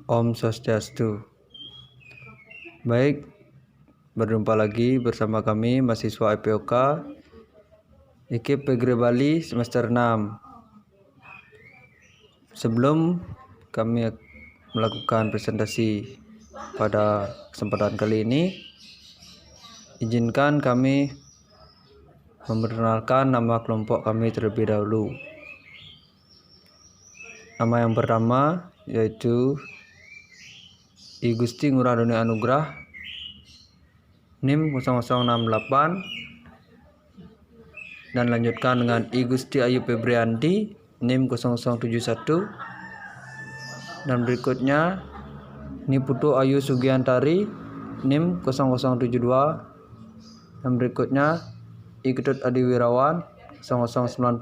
Om Swastiastu. Baik, berjumpa lagi bersama kami mahasiswa IPOK IKIP Pegri Bali semester 6. Sebelum kami melakukan presentasi pada kesempatan kali ini, izinkan kami memperkenalkan nama kelompok kami terlebih dahulu. Nama yang pertama yaitu I Gusti Ngurah Doni Anugrah, NIM 0068, dan lanjutkan dengan I Gusti Ayu Febrianti, NIM 0071, dan berikutnya Niputu Ayu Sugiantari, NIM 0072, dan berikutnya I Ketut Adi Wirawan 0090,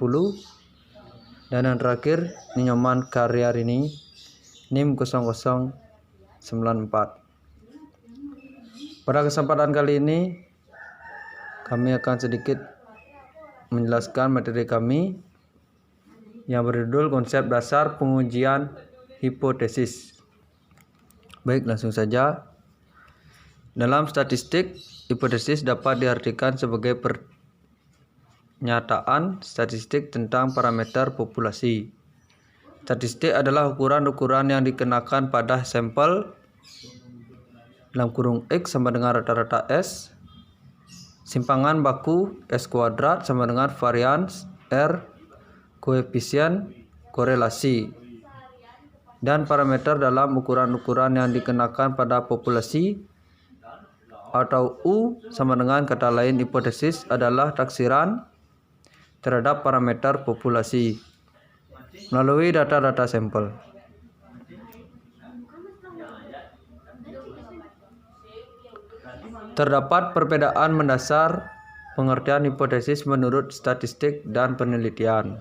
dan yang terakhir Ninyoman Karyarini, NIM 0094. Pada kesempatan kali ini kami akan sedikit menjelaskan materi kami yang berjudul konsep dasar pengujian hipotesis. Baik, langsung saja. Dalam statistik, hipotesis dapat diartikan sebagai pernyataan statistik tentang parameter populasi. Statistik adalah ukuran-ukuran yang dikenakan pada sampel dalam kurung X sama dengan rata-rata S, simpangan baku S kuadrat sama dengan varians R, koefisien korelasi, dan parameter dalam ukuran-ukuran yang dikenakan pada populasi atau U sama dengan kata lain hipotesis adalah taksiran terhadap parameter populasi melalui data-data sampel. Terdapat perbedaan mendasar pengertian hipotesis menurut statistik dan penelitian.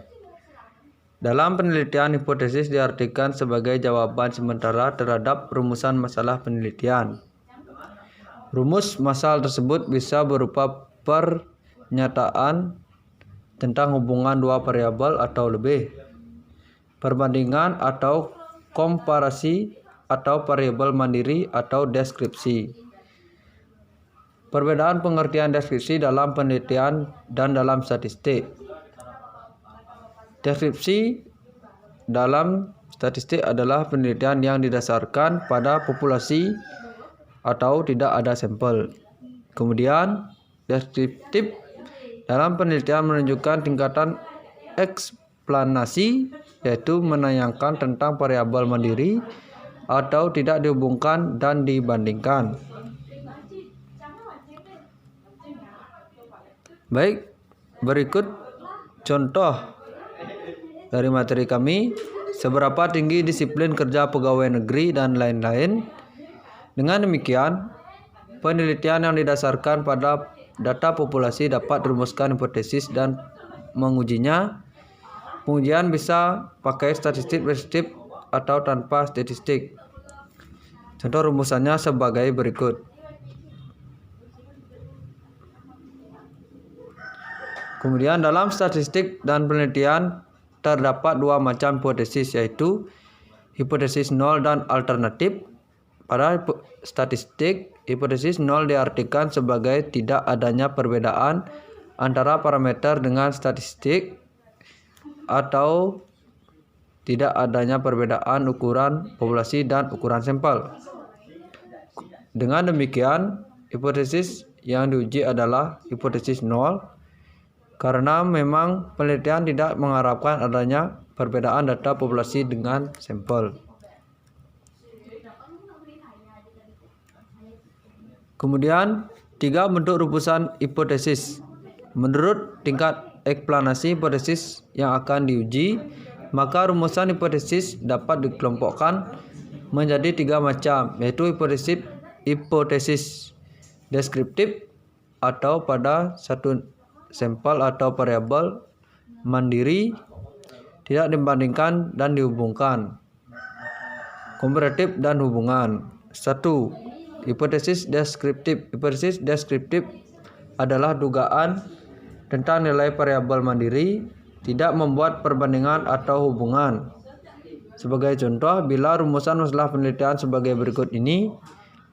Dalam penelitian, hipotesis diartikan sebagai jawaban sementara terhadap rumusan masalah penelitian. Rumus masalah tersebut bisa berupa pernyataan tentang hubungan dua variabel atau lebih, perbandingan atau komparasi, atau variabel mandiri atau deskripsi. Perbedaan pengertian deskripsi dalam penelitian dan dalam statistik. Deskripsi dalam statistik adalah penelitian yang didasarkan pada populasi atau tidak ada sampel. Kemudian, deskriptif dalam penelitian menunjukkan tingkatan eksplanasi, yaitu menanyakan tentang variabel mandiri atau tidak dihubungkan dan dibandingkan. Baik, berikut contoh dari materi kami, seberapa tinggi disiplin kerja pegawai negeri dan lain-lain. Dengan demikian, penelitian yang didasarkan pada data populasi dapat merumuskan hipotesis dan mengujinya. Pengujian bisa pakai statistik preskriptif atau tanpa statistik. Contoh rumusannya sebagai berikut. Kemudian dalam statistik dan penelitian terdapat dua macam hipotesis, yaitu hipotesis nol dan alternatif. Pada statistik, hipotesis nol diartikan sebagai tidak adanya perbedaan antara parameter dengan statistik atau tidak adanya perbedaan ukuran populasi dan ukuran sampel. Dengan demikian, hipotesis yang diuji adalah hipotesis nol, karena memang penelitian tidak mengharapkan adanya perbedaan data populasi dengan sampel. Kemudian, 3 bentuk rumusan hipotesis. Menurut tingkat eksplanasi hipotesis yang akan diuji, maka rumusan hipotesis dapat dikelompokkan menjadi 3 macam, yaitu hipotesis deskriptif atau pada satu sampel atau variabel mandiri, tidak dibandingkan dan dihubungkan, komparatif dan hubungan. 1. Hipotesis deskriptif. Hipotesis deskriptif adalah dugaan tentang nilai variabel mandiri, tidak membuat perbandingan atau hubungan. Sebagai contoh, bila rumusan masalah penelitian sebagai berikut ini,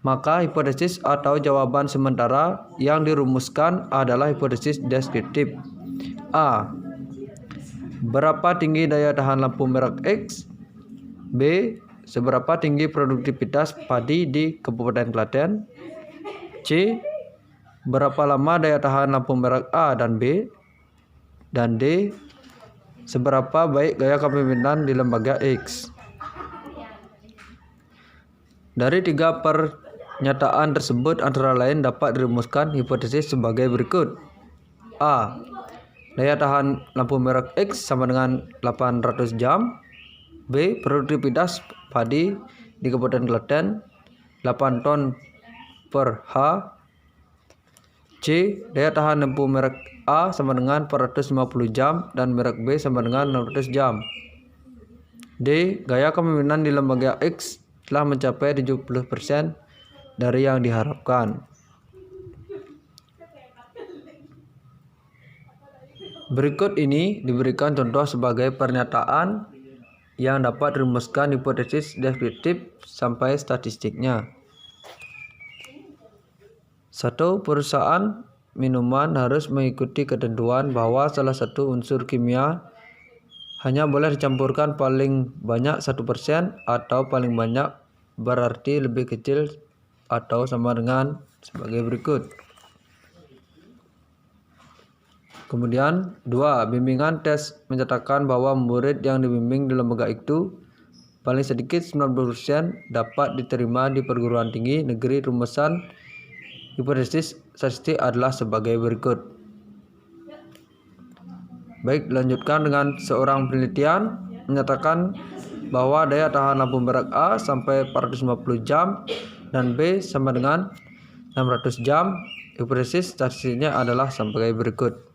maka hipotesis atau jawaban sementara yang dirumuskan adalah hipotesis deskriptif. A. Berapa tinggi daya tahan lampu merek X? B. Seberapa tinggi produktivitas padi di Kabupaten Klaten? C. Berapa lama daya tahan lampu merek A dan B? Dan D. Seberapa baik gaya kepemimpinan di lembaga X? Dari tiga pernyataan tersebut antara lain dapat dirumuskan hipotesis sebagai berikut. A. Daya tahan lampu merek X sama dengan 800 jam. B. Produktivitas padi di Kabupaten Klaten 8 ton per H. C. Daya tahan lampu merek A sama dengan 450 jam dan merek B sama dengan 600 jam. D. Gaya kepemimpinan di lembaga X telah mencapai 70% dari yang diharapkan. Berikut ini diberikan contoh sebagai pernyataan yang dapat dirumuskan hipotesis deskriptif sampai statistiknya. 1. Perusahaan minuman harus mengikuti ketentuan bahwa salah satu unsur kimia hanya boleh dicampurkan paling banyak 1% atau paling banyak berarti lebih kecil atau sama dengan sebagai berikut. Kemudian 2. Bimbingan tes menyatakan bahwa murid yang dibimbing di lembaga itu paling sedikit 90% dapat diterima di perguruan tinggi negeri. Rumusan hipotesis statistik adalah sebagai berikut. Baik, lanjutkan dengan seorang penelitian menyatakan bahwa daya tahan lampu merek A sampai 450 jam dan B sama dengan 600 jam. Hipotesis statistiknya adalah sebagai berikut.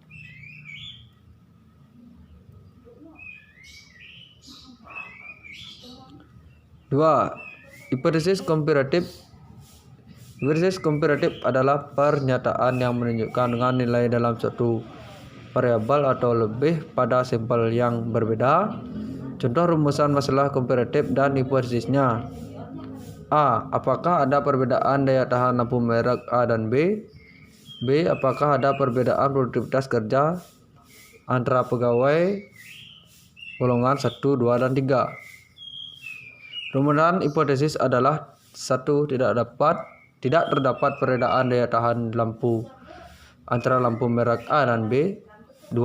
Dua, hipotesis komparatif. Hipotesis komparatif adalah pernyataan yang menunjukkan dengan nilai dalam suatu variabel atau lebih pada sampel yang berbeda. Contoh rumusan masalah komparatif dan hipotesisnya. A. Apakah ada perbedaan daya tahan lampu merek A dan B? B. Apakah ada perbedaan produktivitas kerja antara pegawai golongan 1, 2, dan 3? Rumusan hipotesis adalah 1. Tidak terdapat perbedaan daya tahan lampu antara lampu merek A dan B. 2.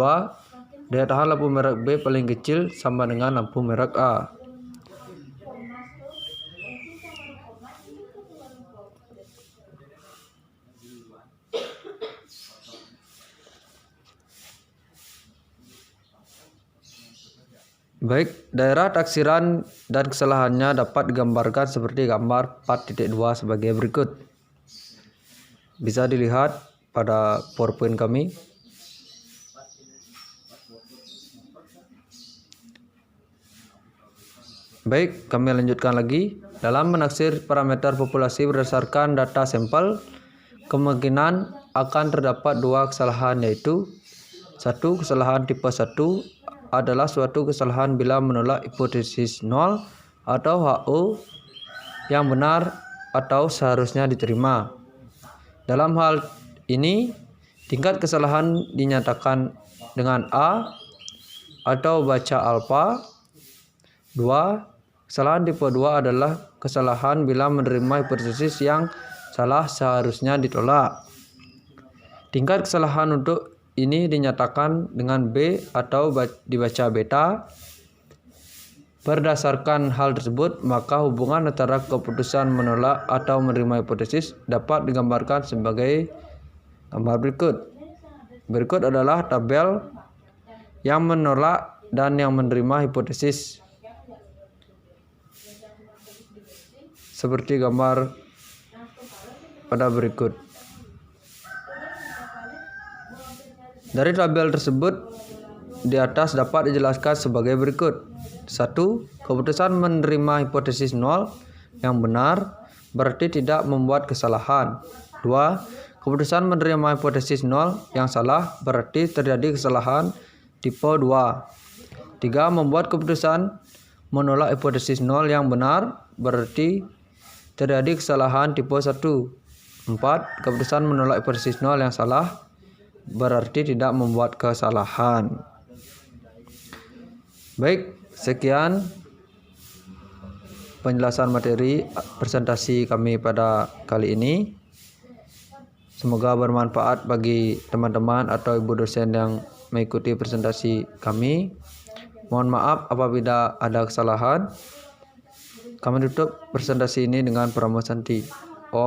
Daya tahan lampu merek B paling kecil sama dengan lampu merek A. Baik, daerah taksiran dan kesalahannya dapat digambarkan seperti gambar 4.2 sebagai berikut. Bisa dilihat pada PowerPoint kami. Baik, kami lanjutkan lagi. Dalam menaksir parameter populasi berdasarkan data sampel, kemungkinan akan terdapat dua kesalahan, yaitu 1. Kesalahan tipe 1 adalah suatu kesalahan bila menolak hipotesis 0 atau HO yang benar atau seharusnya diterima. Dalam hal ini, tingkat kesalahan dinyatakan dengan A atau baca alfa. 2. Kesalahan tipe 2 adalah kesalahan bila menerima hipotesis yang salah seharusnya ditolak. Tingkat kesalahan untuk ini dinyatakan dengan B atau dibaca beta. Berdasarkan hal tersebut, maka hubungan antara keputusan menolak atau menerima hipotesis dapat digambarkan sebagai gambar berikut. Berikut adalah tabel yang menolak dan yang menerima hipotesis. Seperti gambar pada berikut. Dari tabel tersebut di atas dapat dijelaskan sebagai berikut. 1. Keputusan menerima hipotesis 0 yang benar berarti tidak membuat kesalahan. 2. Keputusan menerima hipotesis 0 yang salah berarti terjadi kesalahan tipe 2. 3. Membuat keputusan menolak hipotesis 0 yang benar berarti terjadi kesalahan tipe 1. 4. Keputusan menolak hipotesis 0 yang salah berarti tidak membuat kesalahan. Baik, sekian penjelasan materi presentasi kami pada kali ini. Semoga bermanfaat bagi teman-teman atau ibu dosen yang mengikuti presentasi kami. Mohon maaf apabila ada kesalahan. Kami tutup presentasi ini dengan Pramosanti.